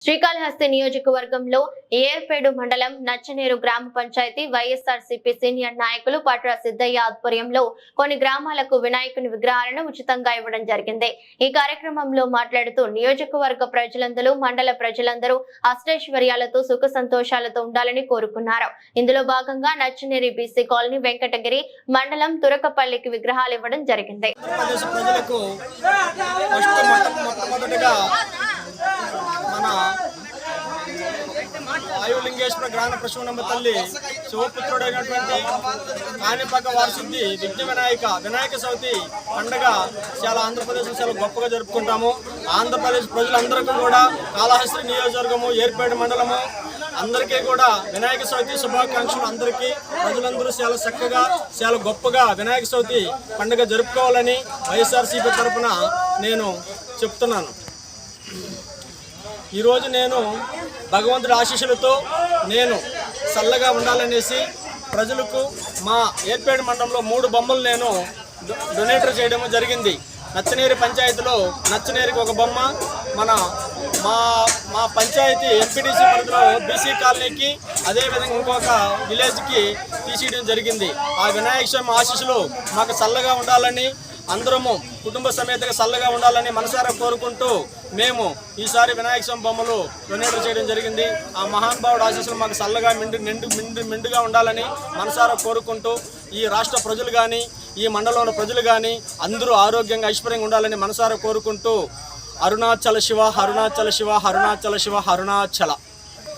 శ్రీకాళహస్తి నియోజకవర్గంలో ఏర్పేడు మండలం నచ్చనేరు గ్రామ పంచాయతీ వైఎస్ఆర్సీపీ సీనియర్ నాయకులు పట్ర సిద్ధయ్య ఆధ్వర్యంలో కొన్ని గ్రామాలకు వినాయకుని విగ్రహాలను ఉచితంగా ఇవ్వడం జరిగింది। ఈ కార్యక్రమంలో మాట్లాడుతూ నియోజకవర్గ ప్రజలందరూ మండల ప్రజలందరూ అష్టైశ్వర్యాలతో సుఖ సంతోషాలతో ఉండాలని కోరుకున్నారు। ఇందులో భాగంగా నచ్చనేరి బీసీ కాలనీ వెంకటగిరి మండలం తురకపల్లికి విగ్రహాలు ఇవ్వడం జరిగింది। ఆయులింగేశ్వర గ్రామ ప్రసూనమ్మ తల్లి శివపుత్రుడైనటువంటి కాణిపాక వారసుద్ది విఘ్న వినాయక చవితి పండుగ చాలా ఆంధ్రప్రదేశ్లో చాలా గొప్పగా జరుపుకుంటాము। ఆంధ్రప్రదేశ్ ప్రజలందరికీ కూడా కాళహస్తి నియోజకవర్గము ఏర్పేడు మండలము అందరికీ కూడా వినాయక చవితి శుభాకాంక్షలు। అందరికీ ప్రజలందరూ చాలా చక్కగా చాలా గొప్పగా వినాయక చవితి పండుగ జరుపుకోవాలని వైఎస్ఆర్సీపీ తరఫున నేను చెప్తున్నాను। ఈరోజు నేను భగవంతుడి ఆశీస్సులతో నేను చల్లగా ఉండాలనేసి ప్రజలకు మా ఏర్పేడు మండలంలో 3 బొమ్మలు నేను డొనేట్ చేయడం జరిగింది। నచ్చనేరి పంచాయతీలో నచ్చనేరికి ఒక బొమ్మ, మా పంచాయతీ ఎంపీటీసీ పరిధిలో బీసీ కాలనీకి అదేవిధంగా ఇంకొక విలేజ్కి తీసేయడం జరిగింది। ఆ వినాయక స్వామి ఆశీస్సులు మాకు చల్లగా ఉండాలని అందరము కుటుంబ సమేతంగా చల్లగా ఉండాలని మనసారా కోరుకుంటూ మేము ఈసారి వినాయక స్వామి బొమ్మలు డొనేట్ చేయడం జరిగింది। ఆ మహానుభావుడు ఆశీస్సులు మాకు చల్లగా మెండుగా ఉండాలని మనసారా కోరుకుంటూ ఈ రాష్ట్ర ప్రజలు కానీ ఈ మండలంలో ప్రజలు కానీ అందరూ ఆరోగ్యంగా ఐశ్వర్యంగా ఉండాలని మనసారా కోరుకుంటూ అరుణాచల శివ అరుణాచల శివ అరుణాచల శివ అరుణాచల